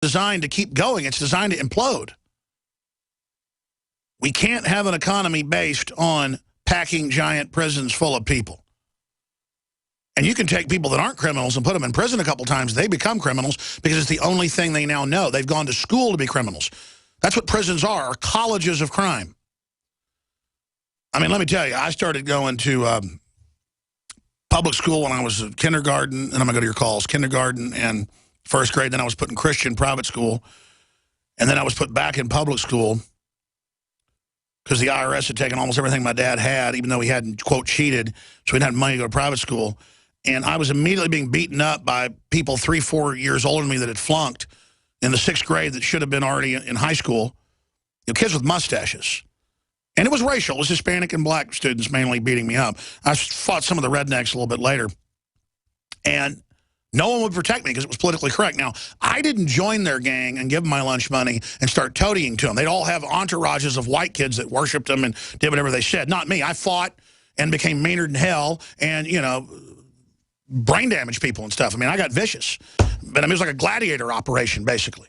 designed to keep going. It's designed to implode. We can't have an economy based on packing giant prisons full of people. And you can take people that aren't criminals and put them in prison a couple times. They become criminals because it's the only thing they now know. They've gone to school to be criminals. That's what prisons are colleges of crime. I mean, let me tell you, I started going to public school when I was in kindergarten, and I'm going to go to your calls, kindergarten and first grade. Then I was put in Christian private school, and then I was put back in public school because the IRS had taken almost everything my dad had, even though he hadn't, quote, cheated, so he didn't have money to go to private school. And I was immediately being beaten up by people 3, 4 years older than me that had flunked in the 6th grade that should have been already in high school. You know, kids with mustaches. And it was racial. It was Hispanic and black students mainly beating me up. I fought some of the rednecks a little bit later. And no one would protect me because it was politically correct. Now, I didn't join their gang and give them my lunch money and start toadying to them. They'd all have entourages of white kids that worshipped them and did whatever they said. Not me. I fought and became meaner than hell and, you know, brain damaged people and stuff. I mean, I got vicious. But I mean, it was like a gladiator operation, basically.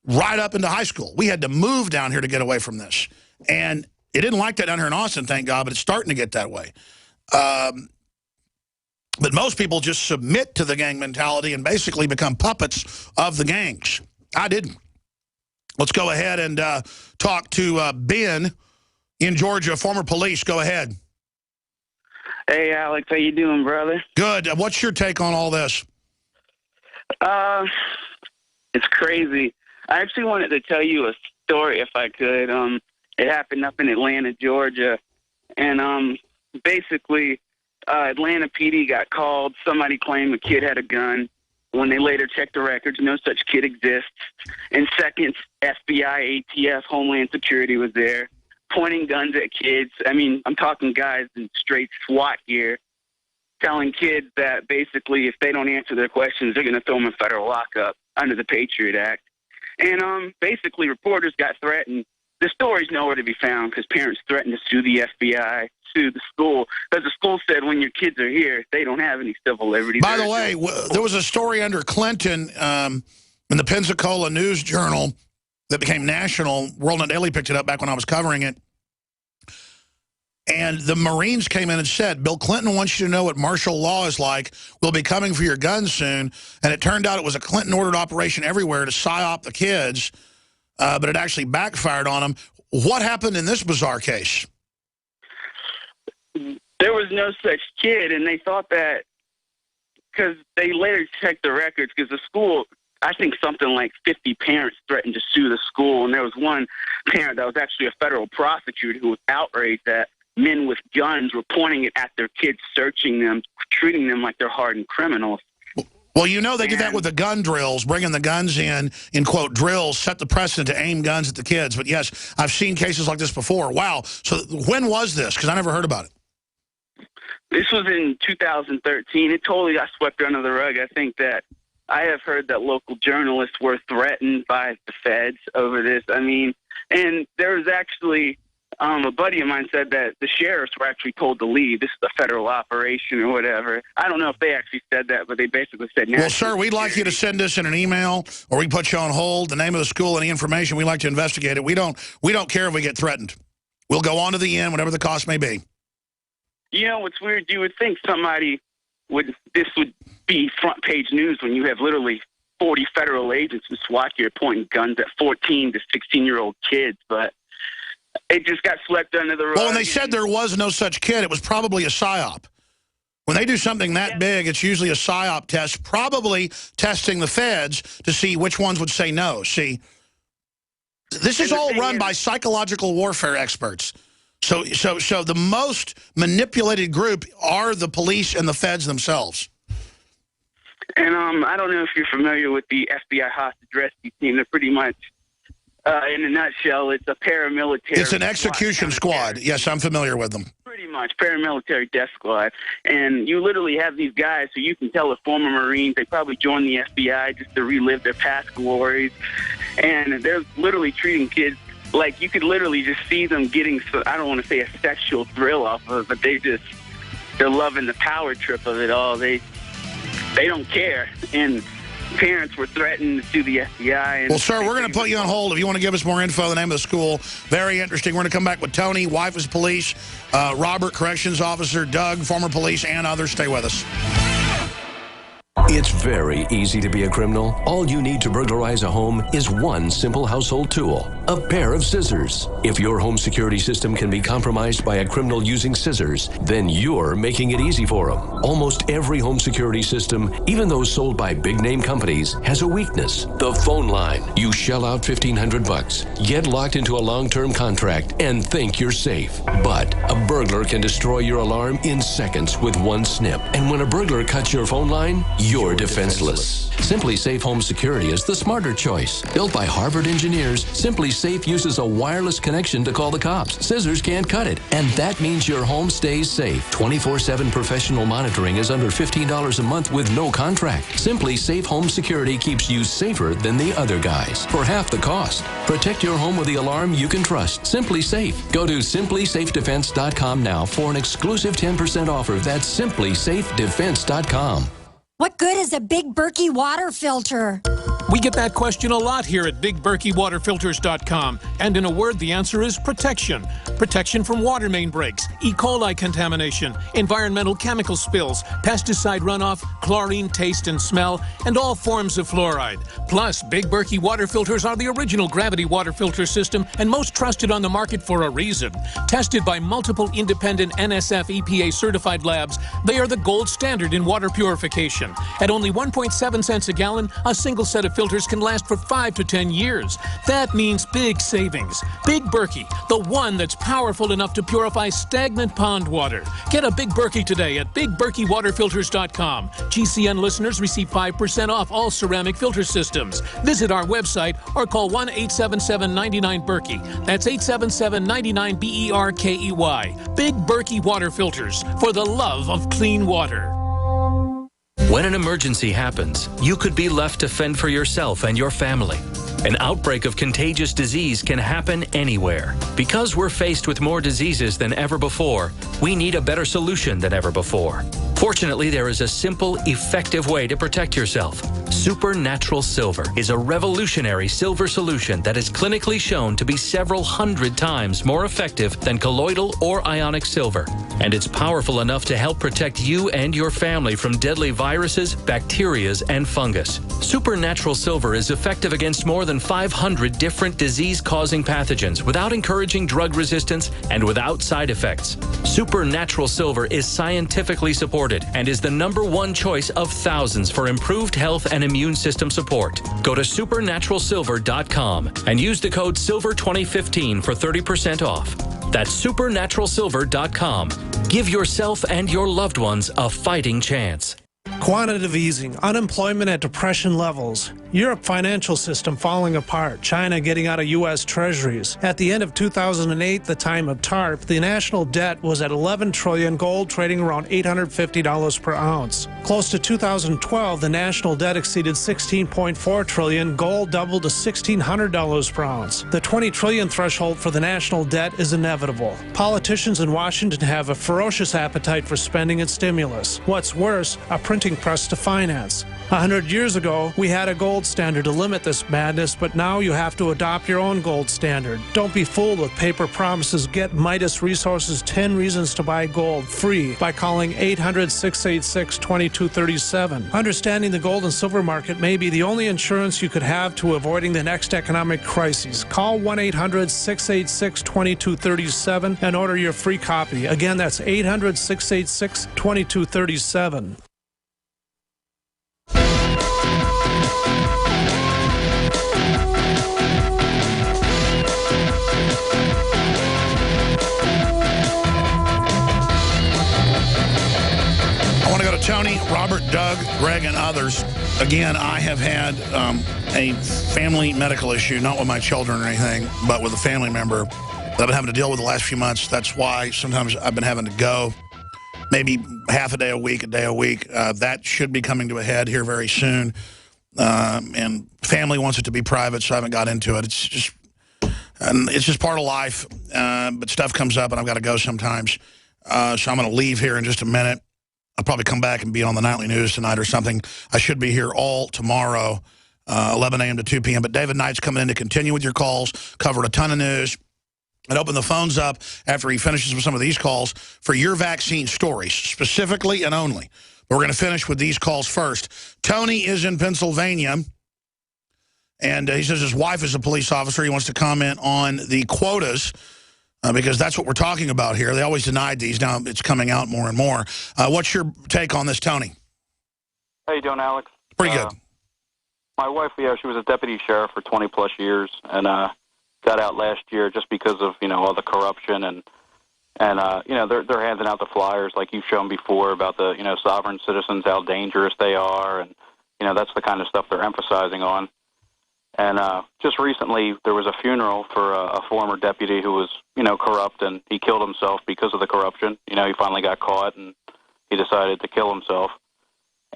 Right up into high school. We had to move down here to get away from this. And it didn't like that down here in Austin, thank God, but it's starting to get that way. But most people just submit to the gang mentality and basically become puppets of the gangs. I didn't. Let's go ahead and talk to Ben in Georgia, former police. Go ahead. Hey, Alex, how you doing, brother? Good. What's your take on all this? It's crazy. I actually wanted to tell you a story, if I could. It happened up in Atlanta, Georgia, and basically, Atlanta PD got called. Somebody claimed a kid had a gun. When they later checked the records, no such kid exists. In seconds, FBI, ATF, Homeland Security was there, pointing guns at kids. I mean, I'm talking guys in straight SWAT gear, telling kids that basically if they don't answer their questions, they're going to throw them in federal lockup under the Patriot Act. And basically, reporters got threatened. The story's nowhere to be found because parents threatened to sue the FBI, sue the school, because the school said when your kids are here, they don't have any civil liberties. By the way, there was a story under Clinton in the Pensacola News Journal that became national. World Net Daily picked it up back when I was covering it. And the Marines came in and said, Bill Clinton wants you to know what martial law is like. We'll be coming for your guns soon. And it turned out it was a Clinton-ordered operation everywhere to psyop the kids, but it actually backfired on them. What happened in this bizarre case? There was no such kid, and they thought that because they later checked the records because the school, I think something like 50 parents threatened to sue the school, and there was one parent that was actually a federal prosecutor who was outraged that men with guns were pointing it at their kids, searching them, treating them like they're hardened criminals. Well, you know they did that with the gun drills, bringing the guns in quote, drills, set the precedent to aim guns at the kids. But, yes, I've seen cases like this before. Wow. So when was this? Because I never heard about it. This was in 2013. It totally got swept under the rug. I think that I have heard that local journalists were threatened by the feds over this. I mean, and there was actually a buddy of mine said that the sheriffs were actually told to leave. This is a federal operation or whatever. I don't know if they actually said that, but they basically said, well, sir, we'd like you to send us in an email, or we can put you on hold, the name of the school, any information. We'd like to investigate it. We don't care if we get threatened. We'll go on to the end, whatever the cost may be. You know, what's weird, you would think this would be front page news when you have literally 40 federal agents in SWAT gear pointing guns at 14 to 16-year-old kids, but it just got swept under the rug. Well, when they said there was no such kid, it was probably a psyop. When they do something that big, it's usually a psyop test, probably testing the feds to see which ones would say no. See, this is all run by psychological warfare experts. So the most manipulated group are the police and the feds themselves. And I don't know if you're familiar with the FBI hostage rescue team. They're pretty much, in a nutshell, it's a paramilitary. It's an execution squad. Yes, I'm familiar with them. Pretty much, paramilitary death squad. And you literally have these guys who you can tell are former Marines. They probably joined the FBI just to relive their past glories. And they're literally treating kids like you could literally just see them getting, I don't want to say a sexual thrill off of it, but they're loving the power trip of it all. They don't care. And parents were threatened to sue the FBI. And well, sir, we're going to put you on hold. If you want to give us more info, the name of the school, very interesting. We're going to come back with Tony, wife is police, Robert, corrections officer, Doug, former police, and others. Stay with us. It's very easy to be a criminal. All you need to burglarize a home is one simple household tool, a pair of scissors. If your home security system can be compromised by a criminal using scissors, then you're making it easy for them. Almost every home security system, even those sold by big-name companies, has a weakness. The phone line. You shell out $1,500, get locked into a long-term contract, and think you're safe. But a burglar can destroy your alarm in seconds with one snip. And when a burglar cuts your phone line, you're defenseless. Simply Safe Home Security is the smarter choice. Built by Harvard engineers, Simply Safe uses a wireless connection to call the cops. Scissors can't cut it. And that means your home stays safe. 24/7 professional monitoring is under $15 a month with no contract. Simply Safe Home Security keeps you safer than the other guys for half the cost. Protect your home with the alarm you can trust. Simply Safe. Go to simplysafedefense.com now for an exclusive 10% offer. That's simplysafedefense.com. What good is a Big Berkey water filter? We get that question a lot here at BigBerkeyWaterFilters.com. And in a word, the answer is protection. Protection from water main breaks, E. coli contamination, environmental chemical spills, pesticide runoff, chlorine taste and smell, and all forms of fluoride. Plus, Big Berkey water filters are the original gravity water filter system and most trusted on the market for a reason. Tested by multiple independent NSF EPA certified labs, they are the gold standard in water purification. At only 1.7 cents a gallon, a single set of filters can last for 5 to 10 years. That means big savings. Big Berkey, the one that's powerful enough to purify stagnant pond water. Get a Big Berkey today at BigBerkeyWaterFilters.com. GCN listeners receive 5% off all ceramic filter systems. Visit our website or call 1-877-99-BERKEY. That's 877-99-BERKEY. Big Berkey Water Filters, for the love of clean water. When an emergency happens, you could be left to fend for yourself and your family. An outbreak of contagious disease can happen anywhere. Because we're faced with more diseases than ever before, we need a better solution than ever before. Fortunately, there is a simple, effective way to protect yourself. Supernatural Silver is a revolutionary silver solution that is clinically shown to be several hundred times more effective than colloidal or ionic silver. And it's powerful enough to help protect you and your family from deadly viruses, bacteria, and fungus. Supernatural Silver is effective against more than 500 different disease-causing pathogens without encouraging drug resistance and without side effects. Supernatural Silver is scientifically supported and is the #1 choice of thousands for improved health and immune system support. Go to supernaturalsilver.com and use the code SILVER2015 for 30% off. That's supernaturalsilver.com. Give yourself and your loved ones a fighting chance. Quantitative easing, unemployment at depression levels, Europe financial system falling apart, China getting out of U.S. treasuries. At the end of 2008, the time of TARP, the national debt was at $11 trillion, gold trading around $850 per ounce. Close to 2012, the national debt exceeded $16.4 trillion, gold doubled to $1,600 per ounce. The $20 trillion threshold for the national debt is inevitable. Politicians in Washington have a ferocious appetite for spending and stimulus. What's worse, a printing press to finance. 100 years ago, we had a gold standard to limit this madness, but now you have to adopt your own gold standard. Don't be fooled with paper promises. Get Midas Resources 10 Reasons to Buy Gold free by calling 800-686-2237. Understanding the gold and silver market may be the only insurance you could have to avoiding the next economic crisis. Call 1-800-686-2237 and order your free copy. Again, that's 800-686-2237. Tony, Robert, Doug, Greg, and others. Again, I have had a family medical issue, not with my children or anything, but with a family member that I've been having to deal with the last few months. That's why sometimes I've been having to go maybe half a day a week, a day a week. That should be coming to a head here very soon. And family wants it to be private, so I haven't got into it. It's just part of life, but stuff comes up and I've got to go sometimes. So I'm going to leave here in just a minute. I'll probably come back and be on the nightly news tonight or something. I should be here all tomorrow, 11 a.m. to 2 p.m. But David Knight's coming in to continue with your calls, covered a ton of news, and open the phones up after he finishes with some of these calls for your vaccine stories, specifically and only. But we're going to finish with these calls first. Tony is in Pennsylvania, and he says his wife is a police officer. He wants to comment on the quotas, because that's what we're talking about here. They always denied these. Now it's coming out more and more. What's your take on this, Tony? How you doing, Alex? Pretty good. My wife, she was a deputy sheriff for 20-plus years, and got out last year just because of, all the corruption and they're handing out the flyers like you've shown before about the, sovereign citizens, how dangerous they are, and, that's the kind of stuff they're emphasizing on. And just recently, there was a funeral for a former deputy who was, corrupt, and he killed himself because of the corruption. He finally got caught, and he decided to kill himself.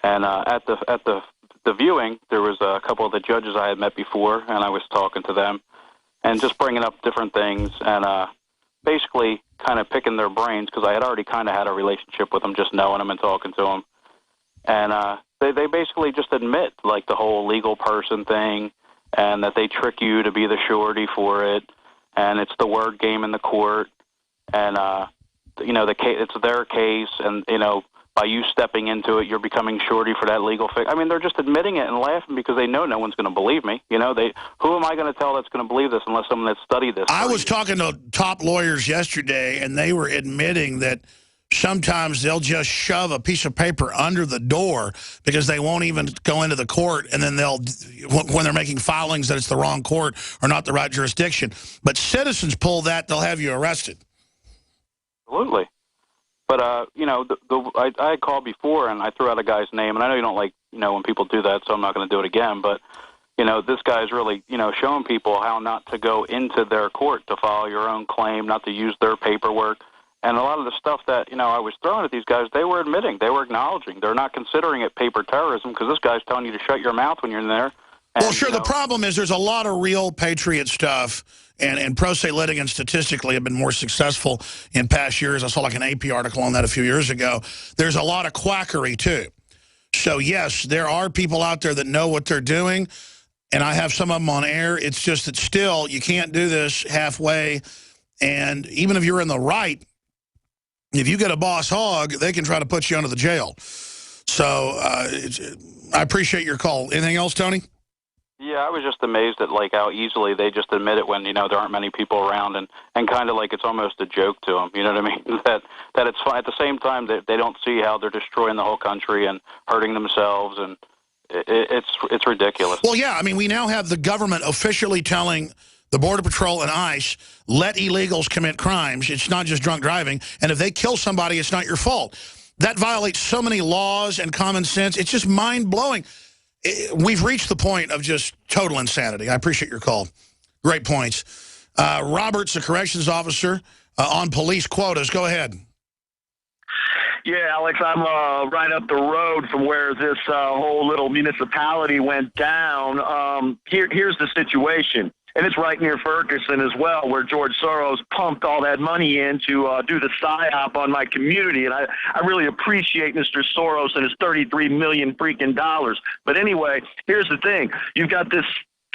And at the viewing, there was a couple of the judges I had met before, and I was talking to them, and just bringing up different things, and basically kind of picking their brains, because I had already kind of had a relationship with them, just knowing them and talking to them. And they basically just admit, like, the whole legal person thing, and that they trick you to be the surety for it, and it's the word game in the court, and the case, it's their case, and by you stepping into it, you're becoming surety for that legal fix. I mean, they're just admitting it and laughing because they know no one's going to believe me. Who am I going to tell that's going to believe this unless someone that's studied this? I was talking to top lawyers yesterday, and they were admitting that sometimes they'll just shove a piece of paper under the door because they won't even go into the court, and then when they're making filings, that it's the wrong court or not the right jurisdiction. But citizens pull that, they'll have you arrested. Absolutely. But, I had called before, and I threw out a guy's name, and I know you don't like, when people do that, so I'm not going to do it again. But, this guy's really, showing people how not to go into their court to file your own claim, not to use their paperwork. And a lot of the stuff that, I was throwing at these guys, they were admitting, they were acknowledging. They're not considering it paper terrorism because this guy's telling you to shut your mouth when you're in there. And, well, sure, the problem is there's a lot of real patriot stuff, and pro se litigants statistically have been more successful in past years. I saw like an AP article on that a few years ago. There's a lot of quackery, too. So, yes, there are people out there that know what they're doing, and I have some of them on air. It's just that still you can't do this halfway, and even if you're in the right, if you get a boss hog, they can try to put you under the jail. So I appreciate your call. Anything else, Tony? Yeah, I was just amazed at how easily they just admit it when there aren't many people around, and kind of like it's almost a joke to them. You know what I mean? that it's fine. At the same time, they don't see how they're destroying the whole country and hurting themselves, and it's ridiculous. Well, yeah, I mean, we now have the government officially telling the Border Patrol and ICE, let illegals commit crimes. It's not just drunk driving. And if they kill somebody, it's not your fault. That violates so many laws and common sense. It's just mind-blowing. We've reached the point of just total insanity. I appreciate your call. Great points. Robert's a corrections officer on police quotas. Go ahead. Yeah, Alex, I'm right up the road from where this whole little municipality went down. Here's the situation. And it's right near Ferguson as well, where George Soros pumped all that money in to do the PSYOP on my community. And I really appreciate Mr. Soros and his $33 million freaking dollars. But anyway, here's the thing. You've got this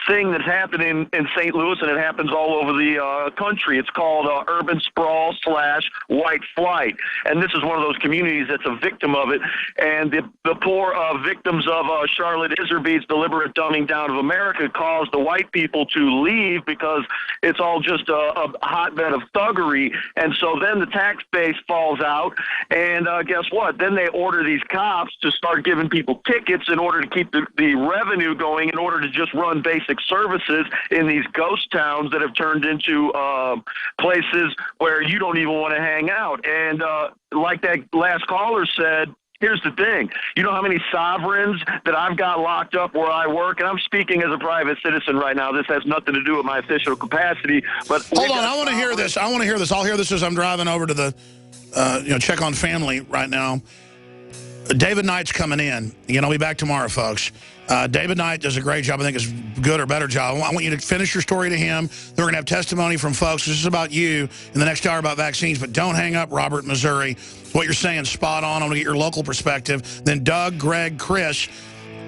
thing that's happening in St. Louis, and it happens all over the country. It's called urban sprawl / white flight. And this is one of those communities that's a victim of it. And the poor victims of Charlotte Iserbyt's deliberate dumbing down of America caused the white people to leave because it's all just a hotbed of thuggery. And so then the tax base falls out, and guess what? Then they order these cops to start giving people tickets in order to keep the revenue going, in order to just run basic services in these ghost towns that have turned into places where you don't even want to hang out. And like that last caller said, here's the thing. You know how many sovereigns that I've got locked up where I work? And I'm speaking as a private citizen right now. This has nothing to do with my official capacity. But hold on, I want to hear this. I'll hear this as I'm driving over to the check on family right now. David Knight's coming in. I'll be back tomorrow, folks. David Knight does a great job. I think it's a good or better job. I want you to finish your story to him. Then we're going to have testimony from folks. This is about you in the next hour about vaccines. But don't hang up, Robert, Missouri. What you're saying, spot on. I'm going to get your local perspective. Then Doug, Greg, Chris,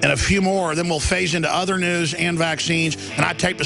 and a few more. Then we'll phase into other news and vaccines. And I taped a